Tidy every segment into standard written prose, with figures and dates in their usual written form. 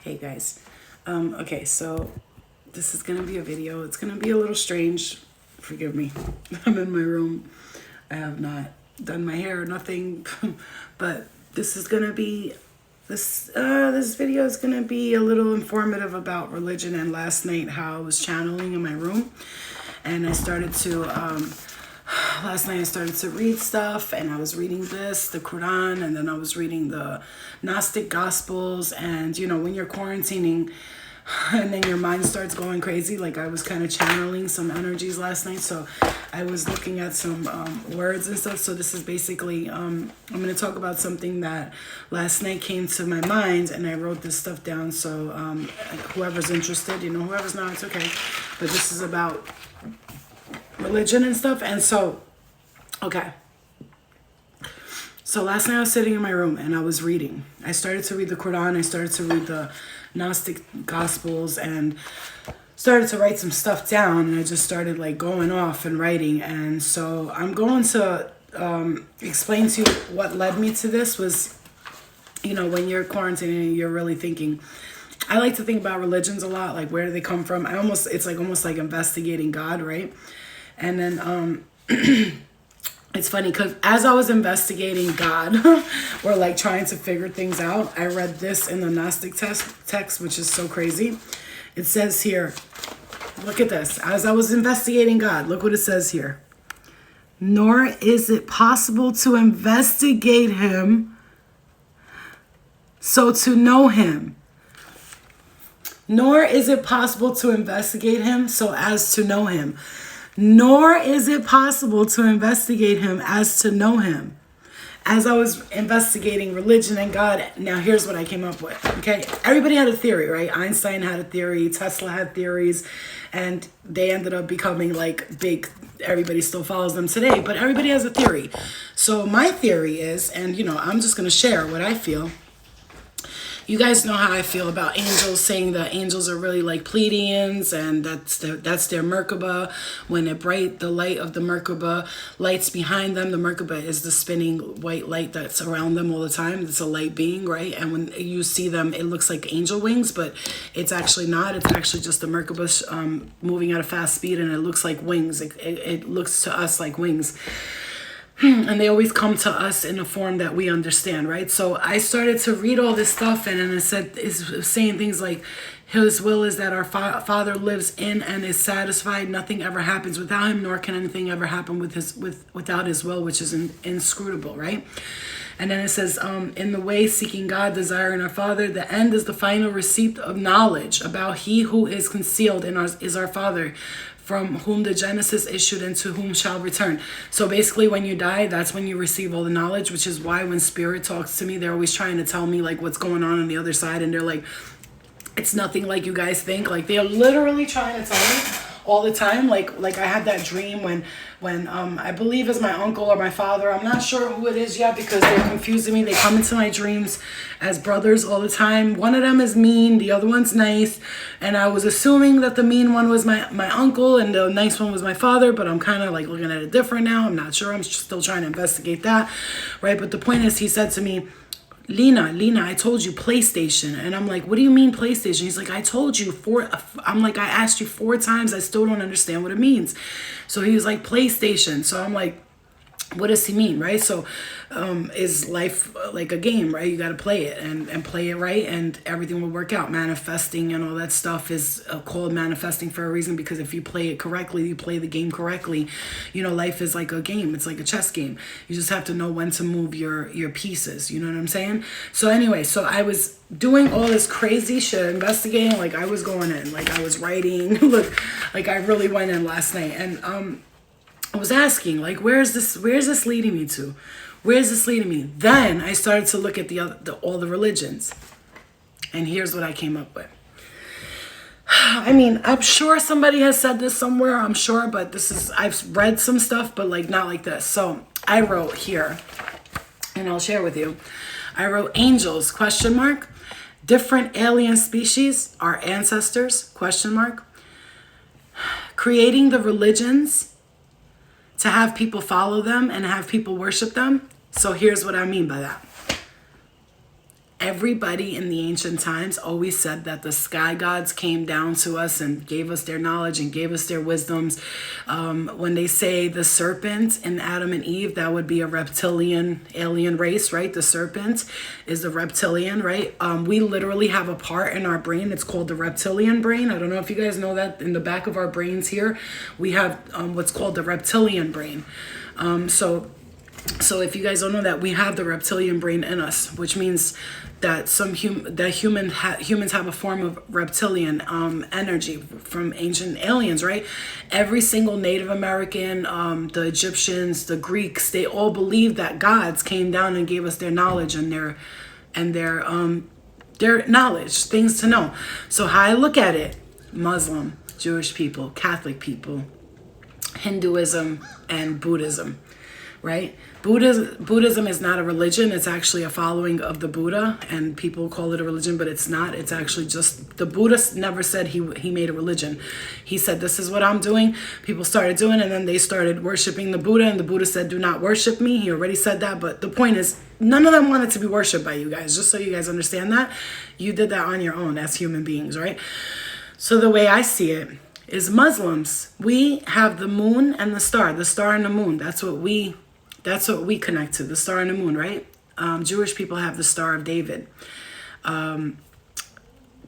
Hey guys. Okay, so this is gonna be a video. It's gonna be a little strange. Forgive me. I'm in my room. I have not done my hair or nothing. But this is gonna be this video is gonna be a little informative about religion. And last night how I was channeling in my room, and I started to last night I started to read stuff, and I was reading the Quran, and then I was reading the Gnostic Gospels. And you know, when you're quarantining and then your mind starts going crazy, like I was kind of channeling some energies last night. So I was looking at some words and stuff. So this is basically, I'm going to talk about something that last night came to my mind, and I wrote this stuff down. So whoever's interested, you know, whoever's not, it's okay. But this is about religion and stuff. And so, okay. So last night I was sitting in my room and I was reading. I started to read the Quran. I started to read the Gnostic Gospels and started to write some stuff down. And I just started like going off and writing. And so I'm going to explain to you what led me to this was, you know, when you're quarantining, you're really thinking. I like to think about religions a lot. Like, where do they come from? It's like almost like investigating God, right? And then it's funny because as I was investigating God or like trying to figure things out, I read this in the Gnostic text, which is so crazy. It says here, look at this. As I was investigating God, look what it says here. Nor is it possible to investigate him so to know him. Nor is it possible to investigate him so as to know him. Nor is it possible to investigate him as to know him. As I was investigating religion and God, now here's what I came up with, okay? Everybody had a theory, right? Einstein had a theory, Tesla had theories, and they ended up becoming like big. Everybody still follows them today, but everybody has a theory. So my theory is, and you know, I'm just going to share what I feel. You guys know how I feel about angels, saying that angels are really like Pleiadians, and that's their Merkaba. When the light of the Merkaba lights behind them, the Merkaba is the spinning white light that's around them all the time. It's a light being, right? And when you see them, it looks like angel wings, but it's actually not. It's actually just the Merkaba moving at a fast speed, and it looks like wings. It looks to us like wings. And they always come to us in a form that we understand, right? So I started to read all this stuff, and it's saying things like, his will is that our Father lives in and is satisfied. Nothing ever happens without him, nor can anything ever happen without his will, which is inscrutable, right? And then it says, in the way seeking God, desiring our Father, the end is the final receipt of knowledge about he who is concealed is our Father, from whom the Genesis issued and to whom shall return. So basically when you die, that's when you receive all the knowledge, which is why when spirit talks to me, they're always trying to tell me like what's going on the other side. And they're like, it's nothing like you guys think. Like they're literally trying to tell me all the time. Like I had that dream when I believe it's my uncle or my father. I'm not sure who it is yet because they're confusing me. They come into my dreams as brothers all the time. One of them is mean, the other one's nice. And I was assuming that the mean one was my uncle and the nice one was my father, but I'm kind of like looking at it different now. I'm not sure. I'm still trying to investigate that, right? But the point is, he said to me, Lena, I told you PlayStation. And I'm like, what do you mean PlayStation? He's like, I told you I'm like, I asked you 4 times. I still don't understand what it means. So he was like, PlayStation. So I'm like, what does he mean, right? So is life like a game, right? You got to play it and play it right, and everything will work out. Manifesting and all that stuff is called manifesting for a reason, because if you play it correctly, you play the game correctly, you know, life is like a game. It's like a chess game. You just have to know when to move your pieces. You know what I'm saying? So anyway, so I was doing all this crazy shit, investigating, like I was going in, like I was writing, look, like I really went in last night. And I was asking, like, where's this leading me to? Where's this leading me? Then I started to look at all the religions. And here's what I came up with. I mean, I'm sure somebody has said this somewhere, I'm sure, but I've read some stuff, but like not like this. So I wrote here, and I'll share with you. I wrote angels, ? Different alien species, our ancestors, ? Creating the religions to have people follow them and have people worship them. So here's what I mean by that. everybody in the ancient times always said that the sky gods came down to us and gave us their knowledge and gave us their wisdoms. When they say the serpent in Adam and Eve, that would be a reptilian alien race, right? The serpent is the reptilian, right? We literally have a part in our brain. It's called the reptilian brain. I don't know if you guys know that in the back of our brains here, we have what's called the reptilian brain. So if you guys don't know that, we have the reptilian brain in us, which means that humans have a form of reptilian energy from ancient aliens, right? Every single Native American, the Egyptians, the Greeks, they all believed that gods came down and gave us their knowledge and their knowledge, things to know. So how I look at it, Muslim, Jewish people, Catholic people, Hinduism, and Buddhism, right? Buddhism is not a religion. It's actually a following of the Buddha, and people call it a religion, but it's not. It's actually just, the Buddha never said he made a religion. He said, this is what I'm doing. People started doing it, and then they started worshiping the Buddha, and the Buddha said, do not worship me. He already said that, but the point is, none of them wanted to be worshipped by you guys, just so you guys understand that. You did that on your own as human beings, right? So the way I see it is Muslims, we have the moon and the star and the moon. That's what we connect to, the star and the moon, right? Jewish people have the Star of David.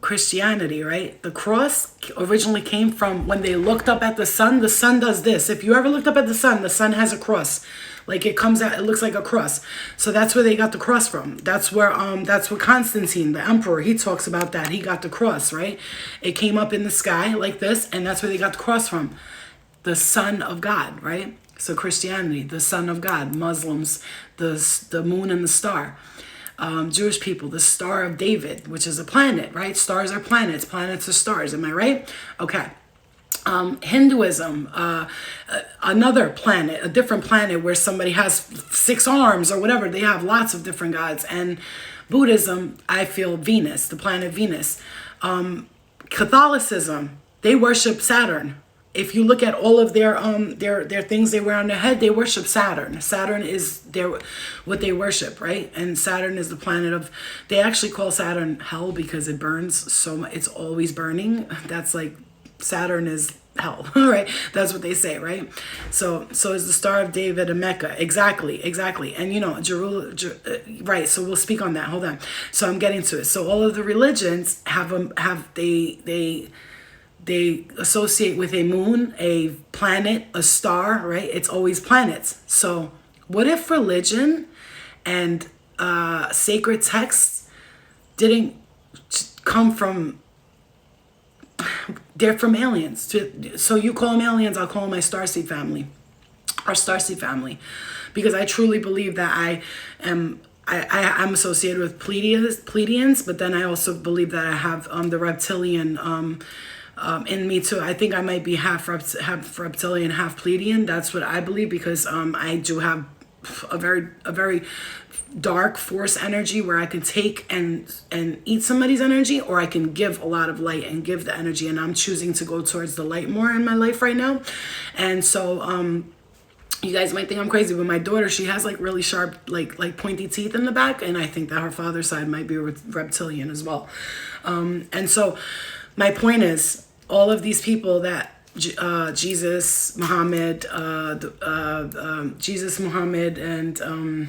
Christianity, right? The cross originally came from when they looked up at the sun. The sun does this. If you ever looked up at the sun has a cross. Like it comes out, it looks like a cross. So that's where they got the cross from. That's where Constantine, the emperor, he talks about that. He got the cross, right? It came up in the sky like this, and that's where they got the cross from. The Son of God, right? So Christianity, the Son of God. Muslims, the moon and the star. Jewish people, the Star of David, which is a planet, right? Stars are planets. Planets are stars. Am I right? Okay. Hinduism, another planet, a different planet where somebody has 6 arms or whatever. They have lots of different gods. And Buddhism, I feel Venus, the planet Venus. Catholicism, they worship Saturn. If you look at all of their things they wear on their head, they worship Saturn. Saturn is what they worship, right? And Saturn is the planet of, they actually call Saturn hell because it burns so much. It's always burning. That's like, Saturn is hell, right? That's what they say, right? So is the Star of David a Mecca? Exactly. And you know, right? So we'll speak on that. Hold on. So I'm getting to it. So all of the religions they associate with a moon, a planet, a star, right? It's always planets. So what if religion and sacred texts didn't come from, they're from aliens. So you call them aliens, I'll call them my starseed family, our starseed family, because I truly believe that I'm associated with Pleiadians, but then I also believe that I have the reptilian in me too. I think I might be half reptilian, half Pleiadian. That's what I believe, because I do have a very dark force energy where I can take and eat somebody's energy, or I can give a lot of light and give the energy, and I'm choosing to go towards the light more in my life right now. And so you guys might think I'm crazy, but my daughter, she has like really sharp like pointy teeth in the back, and I think that her father's side might be reptilian as well. And so my point is, all of these people that Jesus, Muhammad, and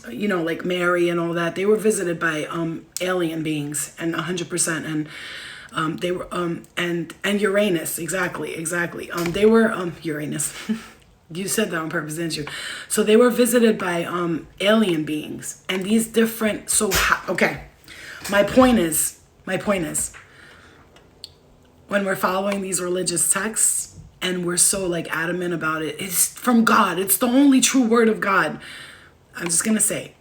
you know, like Mary and all that, they were visited by alien beings, and 100%, and they were and Uranus, exactly. They were Uranus. You said that on purpose, didn't you? So they were visited by alien beings, and these different. So okay, my point is, when we're following these religious texts and we're so like adamant about it, it's from God. It's the only true word of God. I'm just going to say,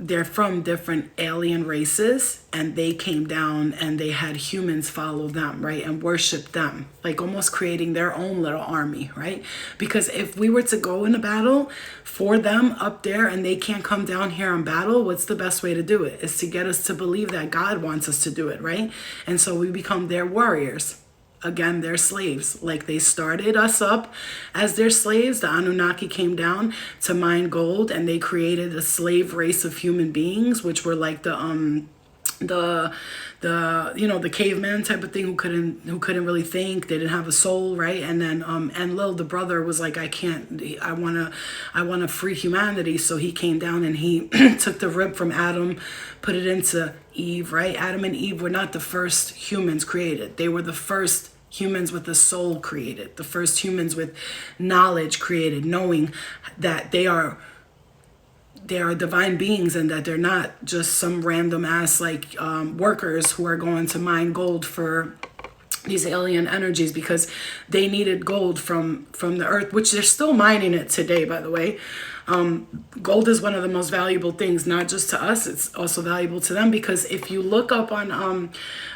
they're from different alien races, and they came down and they had humans follow them, right? And worship them, like almost creating their own little army, right? Because if we were to go in a battle for them up there and they can't come down here and battle, what's the best way to do it? Is to get us to believe that God wants us to do it, right? And so we become their warriors. again, they're slaves. Like, they started us up as their slaves. The Anunnaki came down to mine gold, and they created a slave race of human beings, which were like the the caveman type of thing, who couldn't really think. They didn't have a soul, right? And then Enlil, the brother, was like, I want to free humanity. So he came down and he took the rib from Adam, put it into Eve, right? Adam and Eve were not the first humans created. They were the first humans with a soul created, the first humans with knowledge created, knowing that they are divine beings, and that they're not just some random ass workers who are going to mine gold for these alien energies, because they needed gold from the earth, which they're still mining it today, by the way. Gold is one of the most valuable things, not just to us, it's also valuable to them, because if you look up on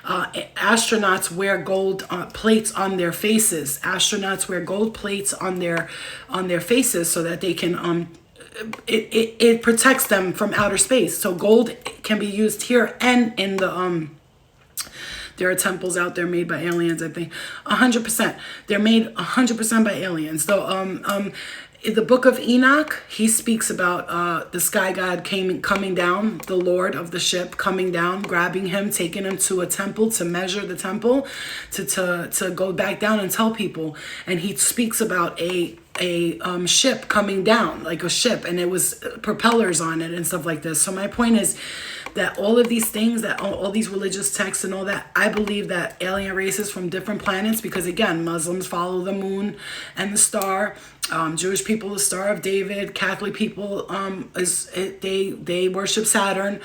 astronauts wear gold plates on their faces. Astronauts wear gold plates on their faces so that they can it protects them from outer space. So gold can be used here and in the there are temples out there made by aliens, I think. 100%. They're made 100% by aliens. Though in the book of Enoch, he speaks about the sky god coming down, the Lord of the ship coming down, grabbing him, taking him to a temple to measure the temple, to go back down and tell people. And he speaks about a ship coming down, like a ship, and it was propellers on it and stuff like this. So my point is that all of these things, that all these religious texts and all that, I believe that alien races from different planets, because again, Muslims follow the moon and the star, Jewish people the Star of David, Catholic people they worship Saturn,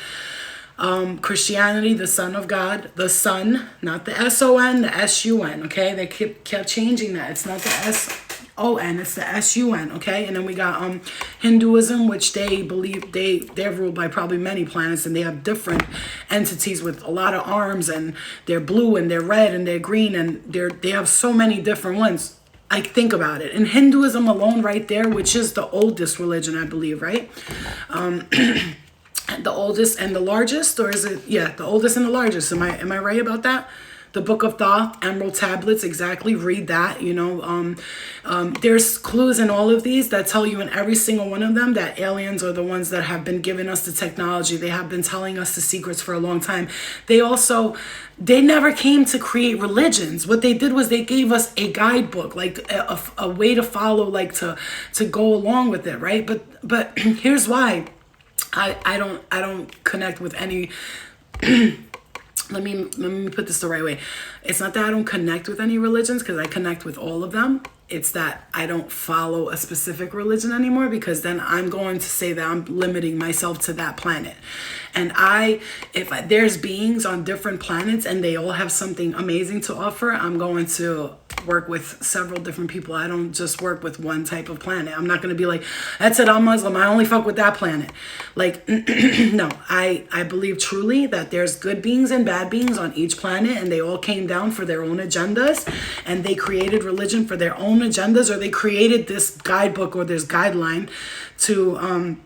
Christianity the Son of God, the Son, not the S-O-N, the S-U-N, okay? They kept changing that. It's not the S-O-N, it's the S-U-N, okay? And then we got Hinduism, which they believe they're ruled by probably many planets, and they have different entities with a lot of arms, and they're blue and they're red and they're green, and they have so many different ones. I think about it. In Hinduism alone right there, which is the oldest religion, I believe, right? The oldest and the largest, or is it? Yeah, the oldest and the largest. Am I right about that? The Book of Thoth, Emerald Tablets, exactly. Read that. There's clues in all of these that tell you in every single one of them that aliens are the ones that have been giving us the technology. They have been telling us the secrets for a long time. They never came to create religions. What they did was they gave us a guidebook, like a way to follow, like to go along with it, right? But here's why I don't connect with any. Let me put this the right way. It's not that I don't connect with any religions, because I connect with all of them. It's that I don't follow a specific religion anymore, because then I'm going to say that I'm limiting myself to that planet. And if there's beings on different planets and they all have something amazing to offer, I'm going to work with several different people. I don't just work with one type of planet. I'm not going to be like, that's it, I'm Muslim, I only fuck with that planet. Like, no, I believe truly that there's good beings and bad beings on each planet, and they all came down for their own agendas, and they created religion for their own agendas, or they created this guidebook or this guideline to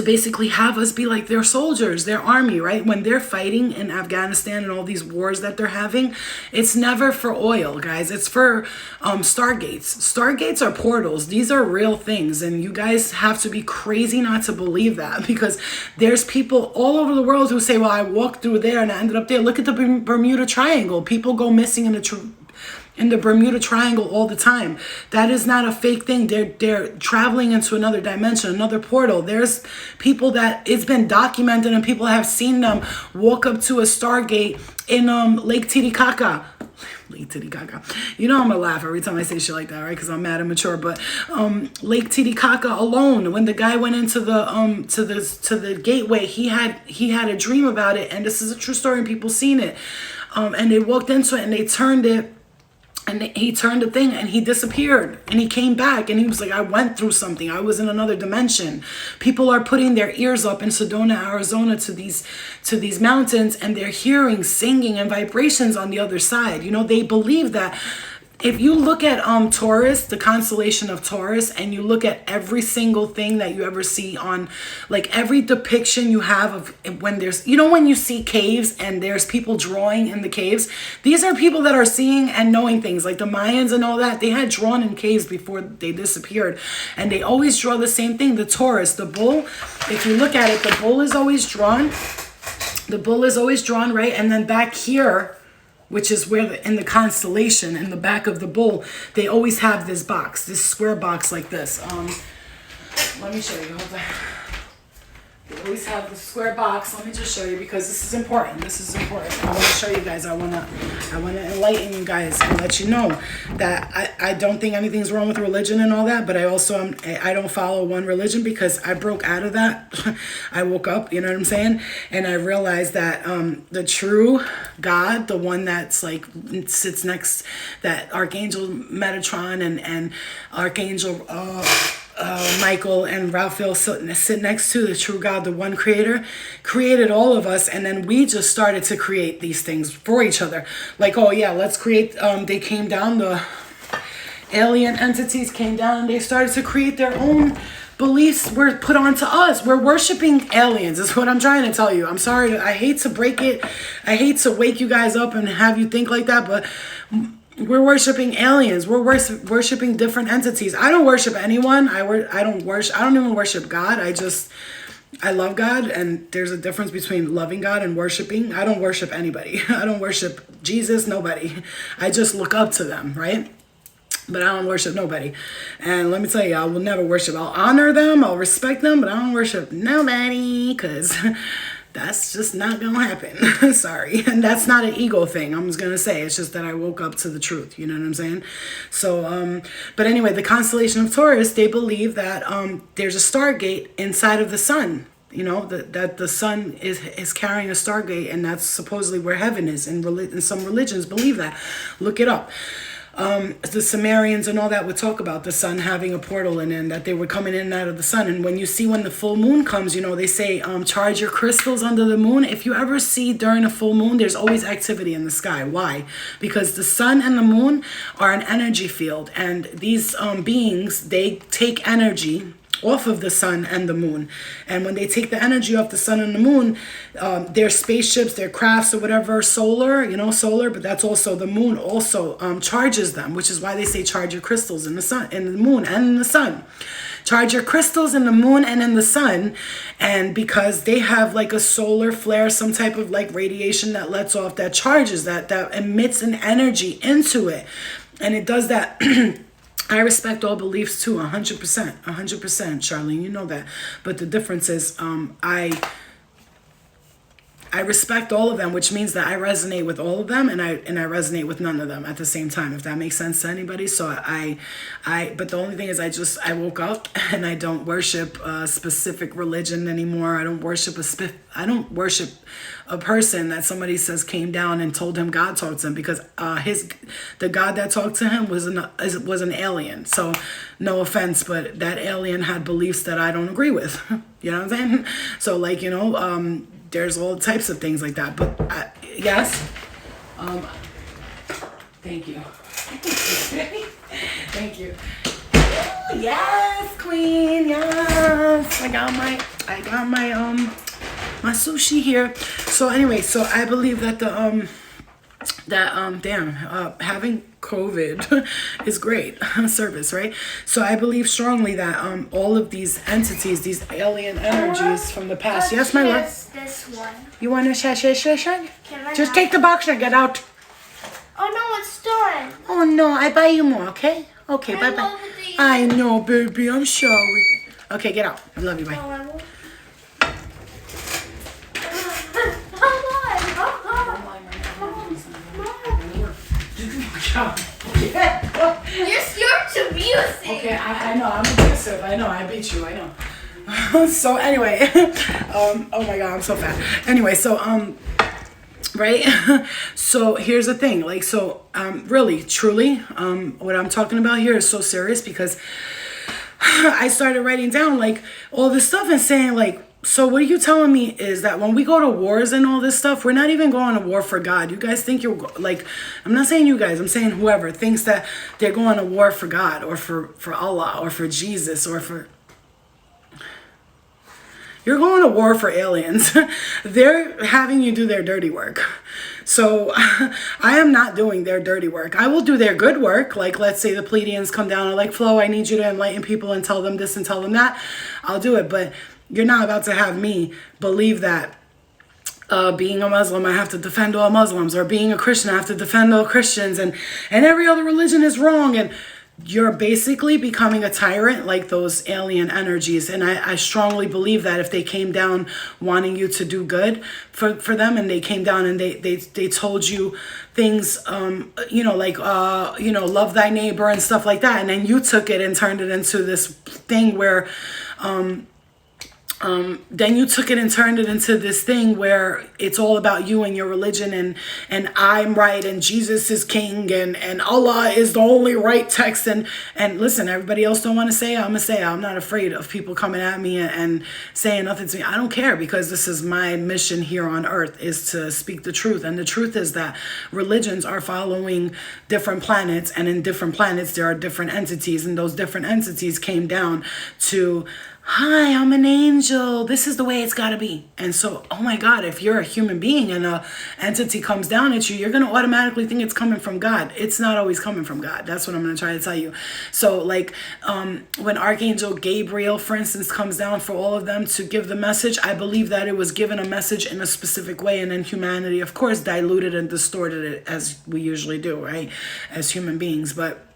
basically have us be like their soldiers, their army, right? When they're fighting in Afghanistan and all these wars that they're having, it's never for oil, guys. It's for stargates. Stargates are portals. These are real things, and you guys have to be crazy not to believe that, because there's people all over the world who say, well, I walked through there and I ended up there. Look at the Bermuda Triangle. People go missing in the Bermuda Triangle all the time. That is not a fake thing. They're traveling into another dimension, another portal. There's people that it's been documented, and people have seen them walk up to a Stargate in Lake Titicaca. Lake Titicaca. You know I'm gonna laugh every time I say shit like that, right? Because I'm mad and mature. But Lake Titicaca alone, when the guy went into the to the gateway, he had a dream about it, and this is a true story, and people seen it. And they walked into it and they turned it. And he turned the thing and he disappeared, and he came back and he was like, I went through something. I was in another dimension. People are putting their ears up in Sedona, Arizona to these mountains, and they're hearing singing and vibrations on the other side. They believe that if you look at Taurus, the constellation of Taurus, and you look at every single thing that you ever see on, like every depiction you have of when there's, you know, when you see caves and there's people drawing in the caves, these are people that are seeing and knowing things, like the Mayans and all that. They had drawn in caves before they disappeared, and they always draw the same thing. The Taurus, the bull, if you look at it, the bull is always drawn. The bull is always drawn, right? And then back here, which is where in the constellation, in the back of the bull, they always have this box, this square box like this. Let me show you. Hold on. They always have the square box. Let me just show you, because this is important. This is important. I want to show you guys. I want to enlighten you guys and let you know that I don't think anything's wrong with religion and all that, but I also I don't follow one religion, because I broke out of that. I woke up, you know what I'm saying? And I realized that the true God, the one that's like sits next, that Archangel Metatron and Archangel Michael and Raphael sit next to the true God, the one creator, created all of us. And then we just started to create these things for each other. Like, oh yeah, let's create, they came down, the alien entities came down and they started to create their own beliefs were put onto us. We're worshiping aliens is what I'm trying to tell you. I'm sorry. I hate to break it. I hate to wake you guys up and have you think like that, but we're worshiping aliens. We're worshiping different entities. I don't worship anyone. I don't even worship God. I love God, and there's a difference between loving God and worshiping. I don't worship anybody. I don't worship Jesus, nobody. I just look up to them, right? But I don't worship nobody. And let me tell you, I will never worship. I'll honor them, I'll respect them, but I don't worship nobody, because that's just not gonna happen. Sorry. And that's not an ego thing. I'm just gonna say it's just that I woke up to the truth. You know what I'm saying? So but anyway, the constellation of Taurus, they believe that there's a stargate inside of the sun. You know, that the sun is carrying a stargate, and that's supposedly where heaven is. And some religions believe that. Look it up. The Sumerians and all that would talk about the sun having a portal in it, and that they were coming in and out of the sun. And when you see when the full moon comes, you know, they say charge your crystals under the moon. If you ever see during a full moon, there's always activity in the sky. Why? Because the sun and the moon are an energy field, and these beings, they take energy off of the sun and the moon. And when they take the energy off the sun and the moon, their spaceships, their crafts or whatever, solar, but that's also the moon also charges them, which is why they say charge your crystals in the sun, in the moon and in the sun. Charge your crystals in the moon and in the sun. And because they have like a solar flare, some type of like radiation that lets off, that charges, that emits an energy into it. And it does that. I respect all beliefs too, 100%, Charlene, you know that. But the difference is, I respect all of them, which means that I resonate with all of them, and I resonate with none of them at the same time, if that makes sense to anybody. So but the only thing is, I woke up and I don't worship a specific religion anymore. I don't worship a person that somebody says came down and told him God talked to him, because the God that talked to him was an alien. So no offense, but that alien had beliefs that I don't agree with. You know what I'm saying? So like, there's all types of things like that. But yes, thank you. Thank you. Yes, queen. Yes, I got my sushi here. So anyway, so I believe that having COVID is great service, right? So I believe strongly that all of these entities, these alien energies from the past. Yes, my love. This one. You want to shush? Just take the box and get out. Oh no, it's done. Oh no, I buy you more, okay? Okay, bye bye. I know, baby. I'm sorry. Okay, get out. I love you. Bye. No, I won't. You're too abusive. Okay, I know, I'm abusive. I know, I beat you. I know. So anyway, oh my God, I'm so fat. Anyway, so right. So here's the thing, like, so really, truly, what I'm talking about here is so serious, because I started writing down like all this stuff and saying like, So what you telling me is that when we go to wars and all this stuff, we're not even going to war for God. You guys think you're like, I'm not saying you guys, I'm saying whoever thinks that they're going to war for God or for Allah or for Jesus or for... You're going to war for aliens. They're having you do their dirty work. So I am not doing their dirty work. I will do their good work. Like, let's say the Pleiadians come down and like, Flo, I need you to enlighten people and tell them this and tell them that. I'll do it. But you're not about to have me believe that being a Muslim, I have to defend all Muslims, or being a Christian, I have to defend all Christians, and every other religion is wrong. And you're basically becoming a tyrant like those alien energies. And I strongly believe that if they came down wanting you to do good for them, and they came down and they told you things, like, love thy neighbor and stuff like that. And then you took it and turned it into this thing where, then you took it and turned it into this thing where it's all about you and your religion, and I'm right and Jesus is king and Allah is the only right text. And listen, everybody else don't want to say it. I'm going to say it. I'm not afraid of people coming at me and saying nothing to me. I don't care, because this is my mission here on earth, is to speak the truth. And the truth is that religions are following different planets, and in different planets there are different entities, and those different entities came down to... Hi, I'm an angel. This is the way it's got to be. And so, oh my God, if you're a human being and a entity comes down at you, you're going to automatically think it's coming from God. It's not always coming from God. That's what I'm going to try to tell you. So like when Archangel Gabriel, for instance, comes down for all of them to give the message, I believe that it was given a message in a specific way. And then humanity, of course, diluted and distorted it, as we usually do, right? As human beings. But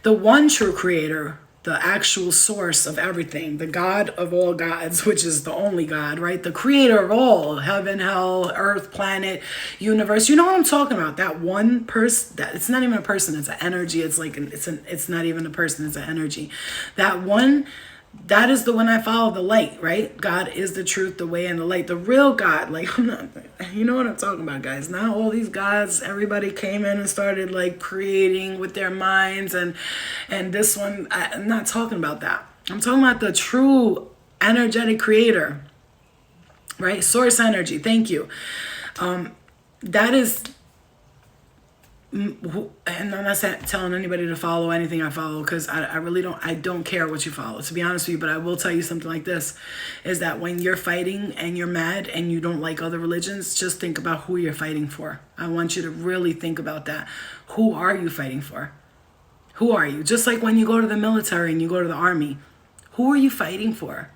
the one true creator, the actual source of everything, the God of all gods, which is the only God, right? The creator of all, heaven, hell, earth, planet, universe. You know what I'm talking about? That one person, that it's not even a person, it's an energy. It's like, it's not even a person, it's an energy. That one, that is the one I follow, the light, right? God is the truth, the way, and the light. The real God, like, I'm not, you know what I'm talking about, guys. Not all these gods, everybody came in and started like creating with their minds, and this one, I'm not talking about that. I'm talking about the true energetic creator, right? Source energy, thank you. That is... And I'm not telling anybody to follow anything I follow, because I really don't care what you follow, to be honest with you. But I will tell you something like this, is that when you're fighting and you're mad and you don't like other religions, just think about who you're fighting for. I want you to really think about that. Who are you fighting for? Who are you? Just like when you go to the military and you go to the army, who are you fighting for?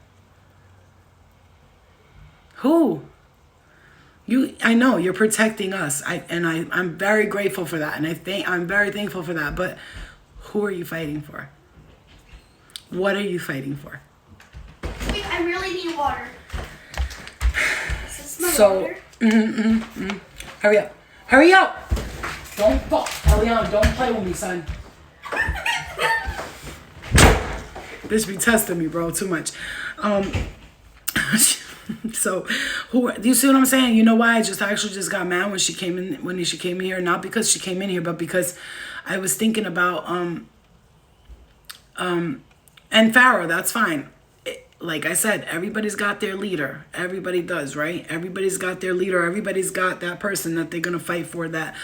Who? I know you're protecting us. I'm very grateful for that. And I'm very thankful for that. But who are you fighting for? What are you fighting for? Wait, I really need water. Is this my water? Hurry up. Hurry up. Don't fall. Eliana, don't play with me, son. Bitch be testing me, bro, too much. So, do you see what I'm saying? You know why I actually just got mad when she came in here? Not because she came in here, but because I was thinking about and Pharaoh. That's fine. Like I said, everybody's got their leader. Everybody does, right? Everybody's got their leader. Everybody's got that person that they're gonna fight for, that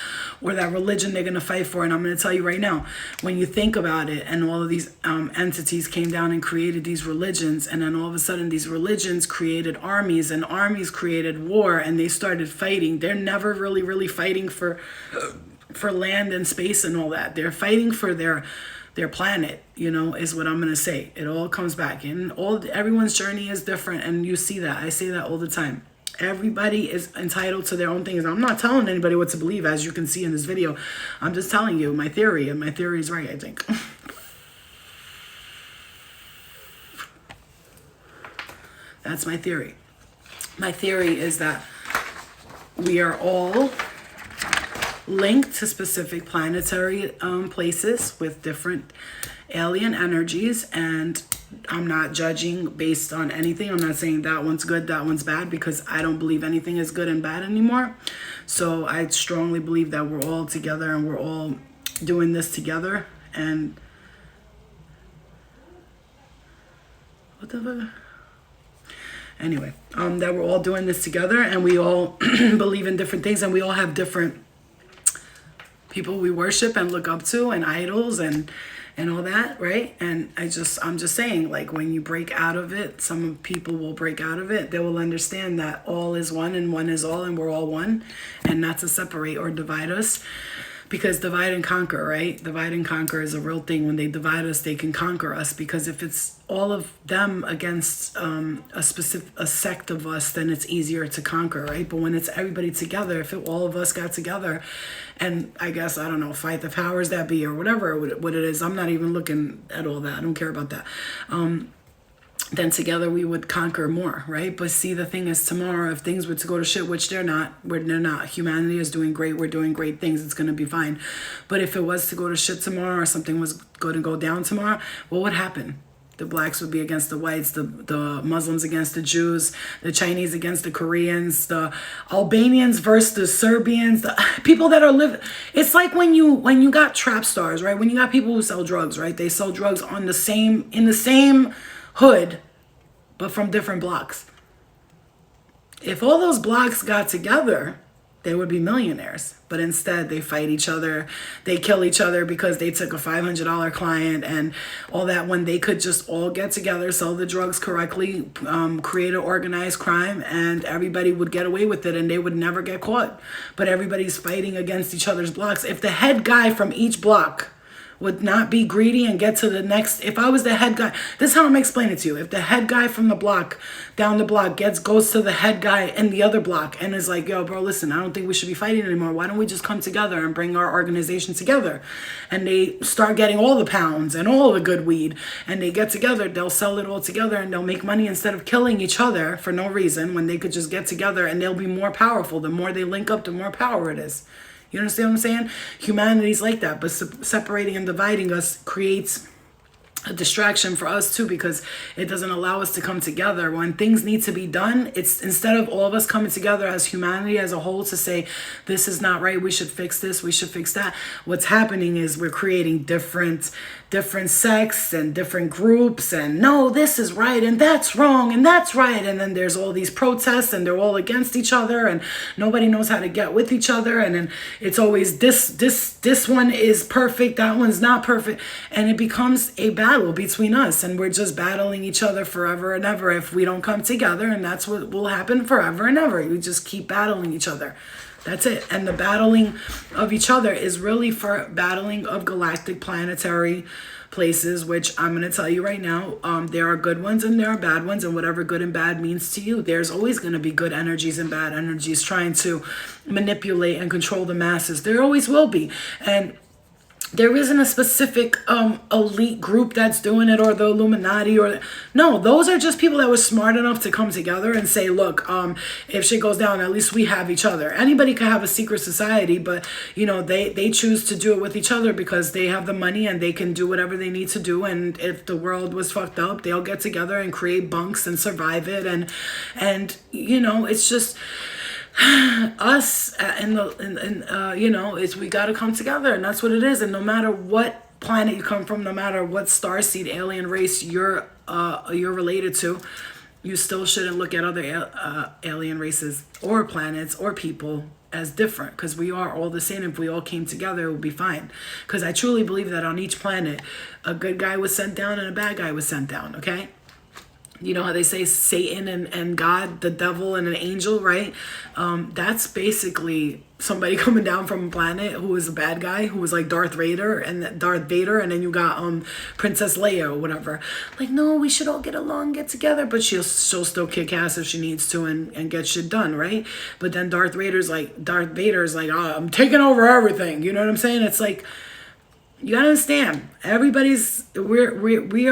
religion they're gonna fight for. And I'm gonna tell you right now, when you think about it, and all of these entities came down and created these religions, and then all of a sudden these religions created armies, and armies created war, and they started fighting. They're never really fighting for land and space and all that. They're fighting for their planet, is what I'm going to say. It all comes back, and everyone's journey is different. And you see that. I say that all the time. Everybody is entitled to their own things. I'm not telling anybody what to believe, as you can see in this video. I'm just telling you my theory, and my theory is right, I think. That's my theory. My theory is that we are all linked to specific planetary places with different alien energies, and I'm not judging based on anything. I'm not saying that one's good, that one's bad, because I don't believe anything is good and bad anymore. So I strongly believe that we're all together and we're all doing this together. And What the fuck? Anyway, that we're all doing this together, and we all believe in different things, and we all have different people we worship and look up to, and idols, and all that, right? And I'm just saying, like, when you break out of it, some people will break out of it. They will understand that all is one and one is all, and we're all one, and not to separate or divide us. Because divide and conquer, right? Divide and conquer is a real thing. When they divide us, they can conquer us. Because if it's all of them against a sect of us, then it's easier to conquer, right? But when it's everybody together, if all of us got together, and I guess, I don't know, fight the powers that be or whatever what it is. I'm not even looking at all that. I don't care about that. Then together we would conquer more, right? But see, the thing is, tomorrow, if things were to go to shit, which they're not, humanity is doing great, we're doing great things, it's going to be fine. But if it was to go to shit tomorrow, or something was going to go down tomorrow, what would happen? The blacks would be against the whites, the Muslims against the Jews, the Chinese against the Koreans, the Albanians versus the Serbians, the people that are living. It's like when you got trap stars, right? When you got people who sell drugs, right? They sell drugs in the same hood, but from different blocks. If all those blocks got together, they would be millionaires. But instead, they fight each other. They kill each other because they took a $500 client and all that, when they could just all get together, sell the drugs correctly, create an organized crime, and everybody would get away with it and they would never get caught. But everybody's fighting against each other's blocks. If the head guy from each block would not be greedy and get to the next. If I was the head guy, this is how I'm explaining it to you. If the head guy from the block, down the block, goes to the head guy in the other block and is like, yo, bro, listen, I don't think we should be fighting anymore. Why don't we just come together and bring our organization together? And they start getting all the pounds and all the good weed, and they get together, they'll sell it all together and they'll make money instead of killing each other for no reason, when they could just get together, and they'll be more powerful. The more they link up, the more power it is. You understand what I'm saying? Humanity's like that, but separating and dividing us creates a distraction for us too, because it doesn't allow us to come together. When things need to be done, it's instead of all of us coming together as humanity as a whole to say, this is not right, we should fix this, we should fix that. What's happening is we're creating different sects and different groups, and no, this is right and that's wrong and that's right. And then there's all these protests and they're all against each other and nobody knows how to get with each other. And then it's always this one is perfect, that one's not perfect. And it becomes a battle between us, and we're just battling each other forever and ever if we don't come together. And that's what will happen forever and ever. We just keep battling each other. That's it. And the battling of each other is really for battling of galactic planetary places, which I'm going to tell you right now, there are good ones and there are bad ones, and whatever good and bad means to you, there's always going to be good energies and bad energies trying to manipulate and control the masses. There always will be. And there isn't a specific elite group that's doing it, or the Illuminati, or no, those are just people that were smart enough to come together and say, look, if shit goes down, at least we have each other. Anybody could have a secret society, but you know, they choose to do it with each other because they have the money and they can do whatever they need to do. And if the world was fucked up, they'll get together and create bunks and survive it. And you know, it's just us you know, it's, we got to come together, and that's what it is. And no matter what planet you come from, no matter what starseed alien race you're related to, you still shouldn't look at other alien races or planets or people as different, because we are all the same. If we all came together, it would be fine. Because I truly believe that on each planet, a good guy was sent down and a bad guy was sent down, okay? You know how they say Satan and God, the devil and an angel, right? That's basically somebody coming down from a planet who was a bad guy, who was like Darth Vader, and then you got Princess Leia or whatever. Like, no, we should all get along, get together, but she'll still kick ass if she needs to and get shit done, right? But then Darth Vader's like, oh, I'm taking over everything. You know what I'm saying? It's like, you gotta understand, we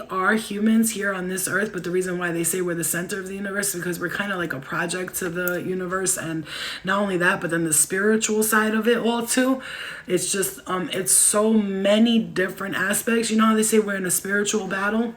are humans here on this earth, but the reason why they say we're the center of the universe is because we're kind of like a project to the universe. And not only that, but then the spiritual side of it all too. It's just it's so many different aspects. You know how they say we're in a spiritual battle?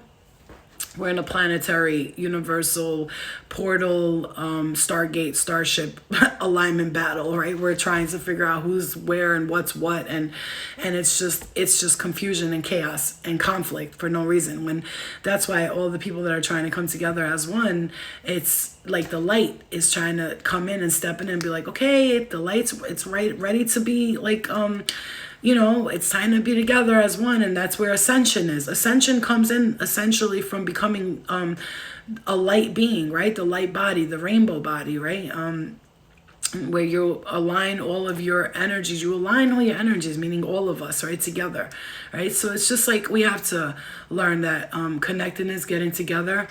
We're in a planetary, universal, portal, Stargate, starship alignment battle, right? We're trying to figure out who's where and what's what, and it's just confusion and chaos and conflict for no reason. When that's why all the people that are trying to come together as one, it's like the light is trying to come in and step in and be like, okay, the light's it's ready to be like it's time to be together as one, and that's where ascension is. Ascension comes in essentially from becoming a light being, right? The light body, the rainbow body, right? Where you align all of your energies. You align all your energies, meaning all of us, right, together, right? So it's just like we have to learn that connectedness, getting together,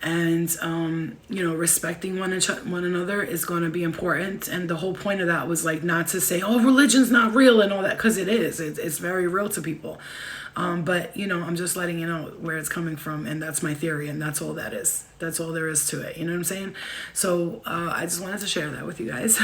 and respecting one another is going to be important. And the whole point of that was like not to say, oh, religion's not real and all that, because it is. It's very real to people. But I'm just letting you know where it's coming from, and that's my theory, and that's all that is. That's all there is to it. You know what I'm saying? So I just wanted to share that with you guys.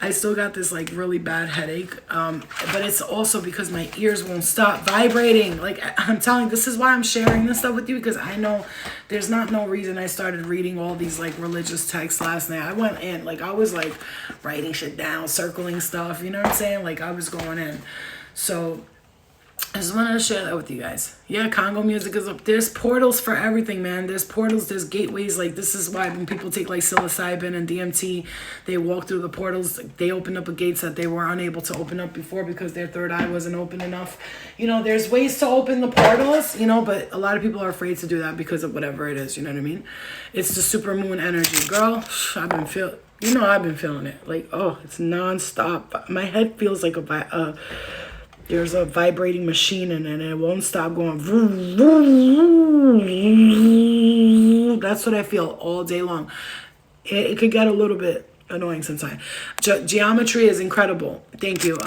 I still got this like really bad headache, but it's also because my ears won't stop vibrating. Like I'm telling you, this is why I'm sharing this stuff with you, because I know there's no reason I started reading all these like religious texts last night. I went in, like I was like writing shit down, circling stuff. You know what I'm saying? Like I was going in. So I just wanted to share that with you guys. Yeah, Congo music is up. There's portals for everything, man. There's portals, there's gateways. Like, this is why when people take, like, psilocybin and DMT, they walk through the portals. They open up gates that they were unable to open up before because their third eye wasn't open enough. There's ways to open the portals, but a lot of people are afraid to do that because of whatever it is, you know what I mean? It's the supermoon energy. Girl, I've been feeling it. Like, oh, it's nonstop. My head feels like there's a vibrating machine in it, and it won't stop going. Vroom, vroom. That's what I feel all day long. It could get a little bit annoying sometimes. Geometry is incredible. Thank you,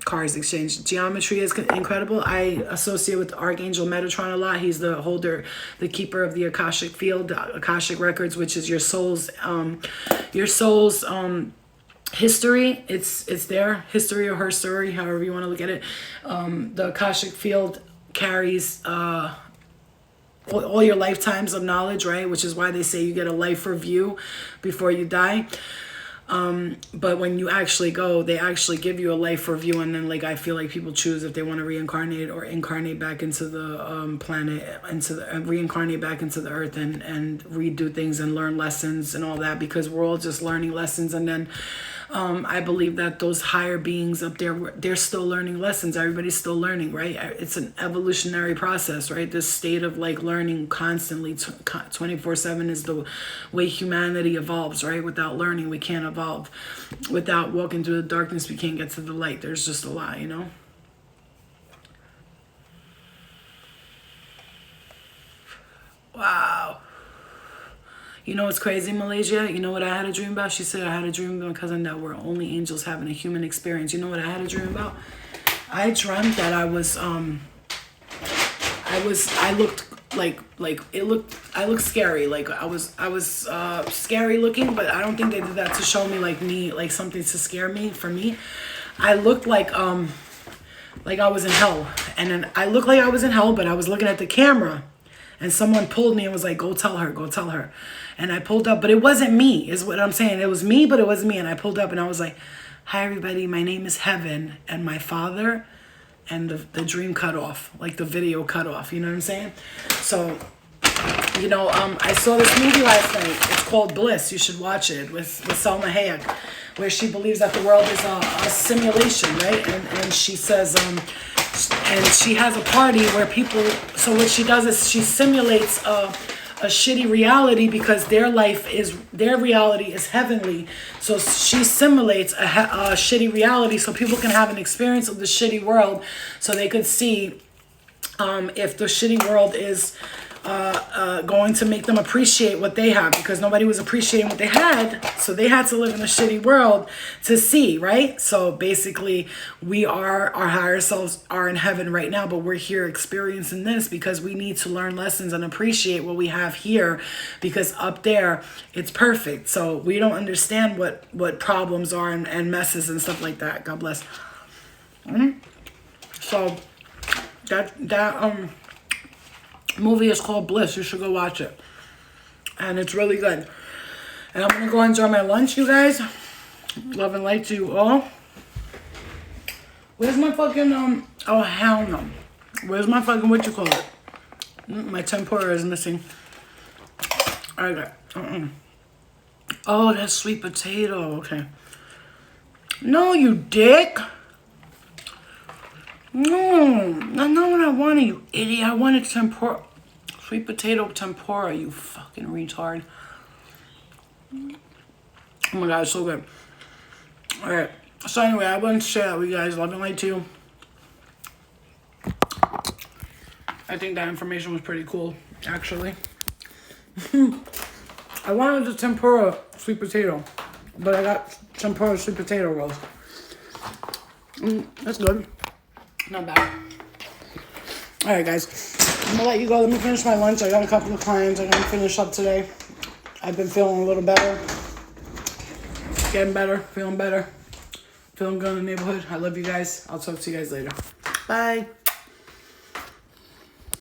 Cars Exchange. Geometry is incredible. I associate with Archangel Metatron a lot. He's the holder, the keeper of the Akashic field, Akashic records, which is your soul's history. It's their history or her story, however you want to look at it. The Akashic field carries all your lifetimes of knowledge, right? Which is why they say you get a life review before you die. But when you actually go, they actually give you a life review, and then like I feel like people choose if they want to reincarnate or incarnate back into the planet, reincarnate back into the earth and redo things and learn lessons and all that, because we're all just learning lessons. And then I believe that those higher beings up there, they're still learning lessons. Everybody's still learning, right? It's an evolutionary process, right? This state of like learning constantly 24/7 is the way humanity evolves, right? Without learning, we can't evolve. Without walking through the darkness, we can't get to the light. There's just a lot, Wow. You know what's crazy, Malaysia? You know what I had a dream about? She said I had a dream about my cousin that we're only angels having a human experience. You know what I had a dream about? I dreamt that I looked I looked scary. Like I was scary looking, but I don't think they did that to show me like something to scare me. For me, I looked like I was in hell. And then I looked like I was in hell, but I was looking at the camera. And someone pulled me and was like, go tell her. And I pulled up, but it wasn't me, is what I'm saying. It was me, but it wasn't me. And I pulled up and I was like, hi, everybody. My name is Heaven and my father. And the dream cut off, like the video cut off. You know what I'm saying? So, I saw this movie last night. It's called Bliss. You should watch it with Salma Hayek, where she believes that the world is a simulation, right? And she says, and she has a party where people, so what she does is she simulates a shitty reality because their reality is heavenly. So she simulates a shitty reality so people can have an experience of the shitty world, so they could see if the shitty world is going to make them appreciate what they have, because nobody was appreciating what they had, so they had to live in a shitty world to see, right? So basically our higher selves are in heaven right now, but we're here experiencing this because we need to learn lessons and appreciate what we have here, because up there it's perfect. So we don't understand what problems are and messes and stuff like that. God bless. So that movie is called Bliss. You should go watch it. And it's really good. And I'm going to go enjoy my lunch, you guys. Love and light to you all. Where's my fucking, oh, hell no. Where's my fucking, what you call it? My tempura is missing. Alright, oh, that's sweet potato. Okay. No, you dick. No, I know what I wanted, you idiot. I wanted tempura. Sweet potato tempura, you fucking retard. Oh my god, it's so good. Alright. So anyway, I wanted to share that with you guys. Love and light to you. I think that information was pretty cool, actually. I wanted the tempura sweet potato, but I got tempura sweet potato rolls. That's good. Not bad. Alright, guys. I'm gonna let you go. Let me finish my lunch. I got a couple of clients I'm gonna finish up today. I've been feeling a little better. Getting better. Feeling better. Feeling good in the neighborhood. I love you guys. I'll talk to you guys later. Bye.